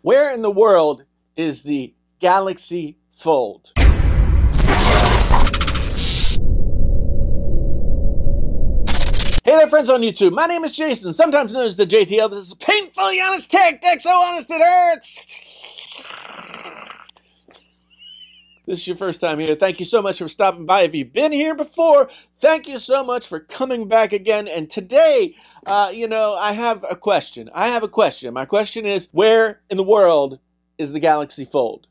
Where in the world is the Galaxy Fold? Hey there, friends on YouTube. My name is Jason, sometimes known as the JTL. This is Painfully Honest Tech. That's so honest it hurts. This is your first time here. Thank you so much for stopping by. If you've been here before, thank you so much for coming back again. And today, I have a question. My question is, where in the world is the Galaxy Fold?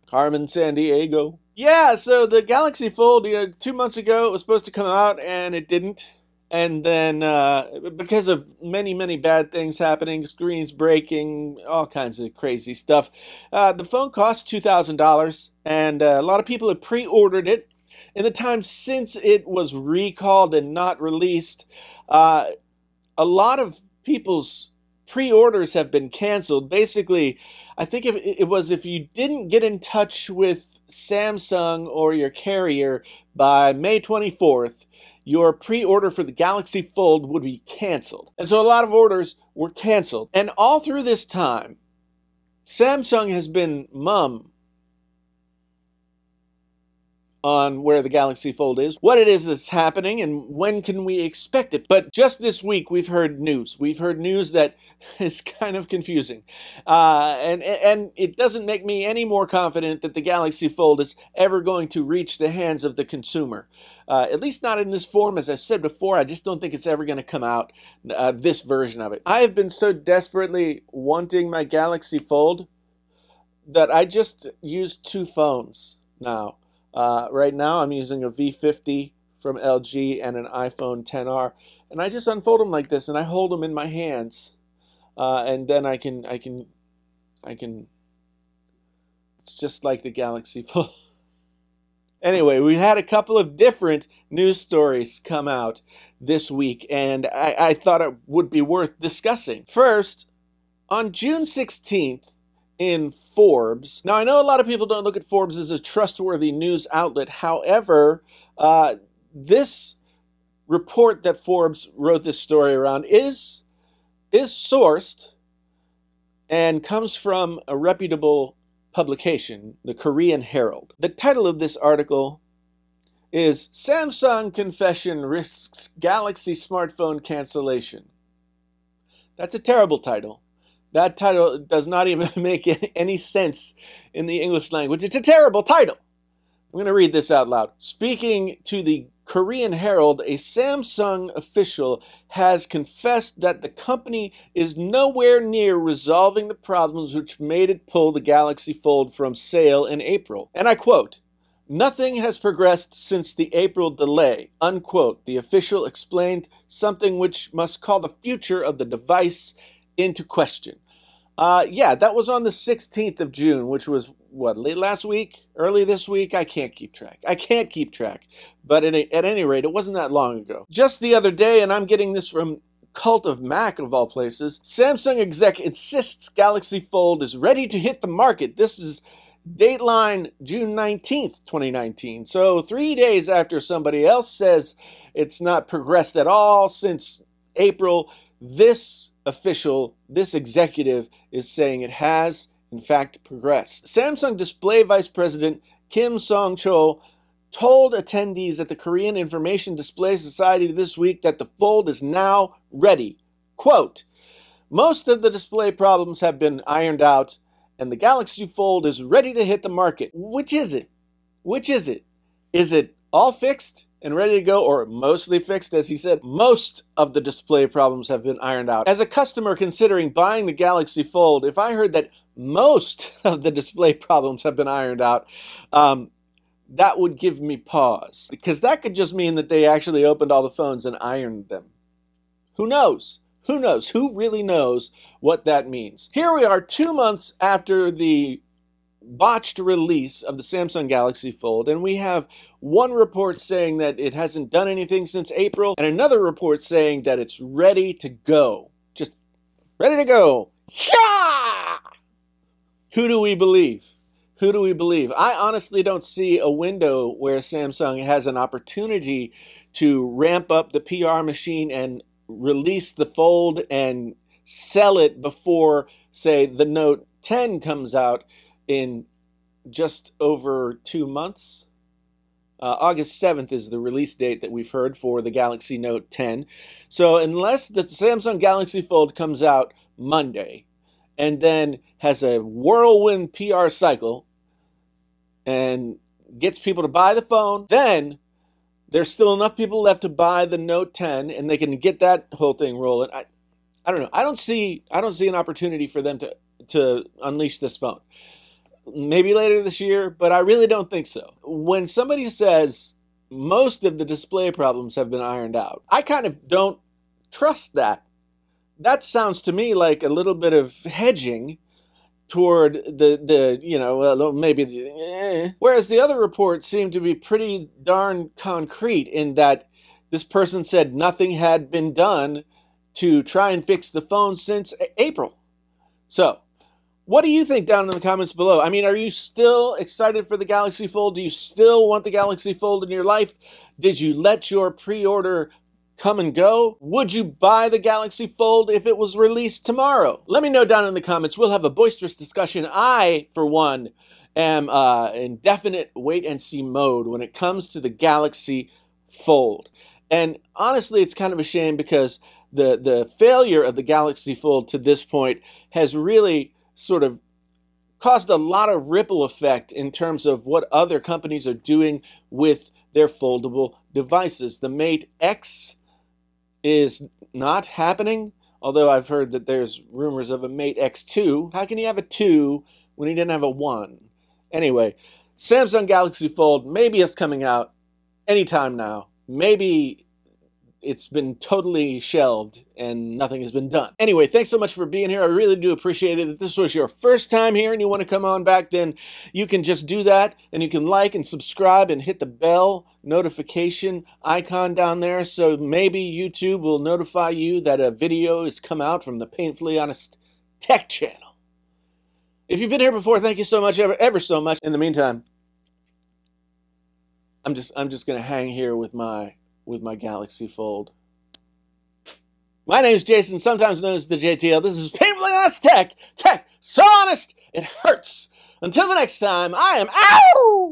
Carmen Sandiego. Yeah, so the Galaxy Fold, 2 months ago, it was supposed to come out, and it didn't. And then, because of many, many bad things happening, screens breaking, all kinds of crazy stuff, the phone cost $2,000, and a lot of people have pre-ordered it. In the time since it was recalled and not released, a lot of people's pre-orders have been canceled. Basically, I think if you didn't get in touch with Samsung or your carrier by May 24th, your pre-order for the Galaxy Fold would be canceled. And so a lot of orders were canceled. And all through this time, Samsung has been mum on where the Galaxy Fold is, what it is that's happening, and when can we expect it. But just this week, we've heard news. We've heard news that is kind of confusing. And it doesn't make me any more confident that the Galaxy Fold is ever going to reach the hands of the consumer. At least not in this form. As I've said before, I just don't think it's ever going to come out, this version of it. I have been so desperately wanting my Galaxy Fold that I just use two phones now. Right now I'm using a V50 from LG and an iPhone XR, and I just unfold them like this and I hold them in my hands, and then I can it's just like the Galaxy Fold. Anyway, we had a couple of different news stories come out this week, and I thought it would be worth discussing. First, on June 16th, in Forbes. Now, I know a lot of people don't look at Forbes as a trustworthy news outlet. However, this report that Forbes wrote this story around is sourced and comes from a reputable publication, the Korean Herald. The title of this article is Samsung Confession Risks Galaxy Smartphone Cancellation. That's a terrible title. That title does not even make any sense in the English language. It's a terrible title. I'm going to read this out loud. Speaking to the Korean Herald, a Samsung official has confessed that the company is nowhere near resolving the problems which made it pull the Galaxy Fold from sale in April. And I quote, "Nothing has progressed since the April delay," unquote. The official explained something which must call the future of the device into question. Yeah, that was on the 16th of June, which was, what, late last week? Early this week? I can't keep track. But at any rate, it wasn't that long ago. Just the other day, and I'm getting this from Cult of Mac of all places, Samsung exec insists Galaxy Fold is ready to hit the market. This is Dateline June 19th, 2019. So 3 days after somebody else says it's not progressed at all since April, this executive is saying it has, in fact, progressed. Samsung Display Vice President Kim Song-chol told attendees at the Korean Information Display Society this week that the Fold is now ready. Quote, "Most of the display problems have been ironed out, and the Galaxy Fold is ready to hit the market." Which is it? Which is it? Is it all fixed and ready to go, or mostly fixed? As he said, most of the display problems have been ironed out. As a customer considering buying the Galaxy Fold, if I heard that most of the display problems have been ironed out, that would give me pause, because that could just mean that they actually opened all the phones and ironed them. Who knows? Who knows? Who really knows what that means? Here we are 2 months after the botched release of the Samsung Galaxy Fold, and we have one report saying that it hasn't done anything since April, and another report saying that it's ready to go. Just ready to go. Yeah! Who do we believe? Who do we believe? I honestly don't see a window where Samsung has an opportunity to ramp up the PR machine and release the Fold and sell it before, say, the Note 10 comes out in just over 2 months. August 7th is the release date that we've heard for the Galaxy Note 10. So unless the Samsung Galaxy Fold comes out Monday and then has a whirlwind PR cycle and gets people to buy the phone, then there's still enough people left to buy the Note 10 and they can get that whole thing rolling. I don't know. I don't see an opportunity for them to unleash this phone. Maybe later this year, but I really don't think so. When somebody says most of the display problems have been ironed out, I kind of don't trust that. That sounds to me like a little bit of hedging toward whereas the other reports seem to be pretty darn concrete in that this person said nothing had been done to try and fix the phone since April. So, what do you think down in the comments below? I mean, are you still excited for the Galaxy Fold? Do you still want the Galaxy Fold in your life? Did you let your pre-order come and go? Would you buy the Galaxy Fold if it was released tomorrow? Let me know down in the comments. We'll have a boisterous discussion. I, for one, am in definite wait-and-see mode when it comes to the Galaxy Fold. And honestly, it's kind of a shame because the failure of the Galaxy Fold to this point has really sort of caused a lot of ripple effect in terms of what other companies are doing with their foldable devices. The Mate X is not happening, although I've heard that there's rumors of a Mate X2. How can you have a 2 when you didn't have a 1? Anyway, Samsung Galaxy Fold, maybe it's coming out anytime now. Maybe it's been totally shelved and nothing has been done. Anyway, thanks so much for being here. I really do appreciate it. If this was your first time here and you want to come on back, then you can just do that, and you can like and subscribe and hit the bell notification icon down there, so maybe YouTube will notify you that a video has come out from the Painfully Honest Tech channel. If you've been here before, thank you so much, ever so much. In the meantime, I'm just gonna hang here with my Galaxy Fold. My name's Jason, sometimes known as the JTL. This is Painfully Honest Tech. Tech so honest, it hurts. Until the next time, I am out!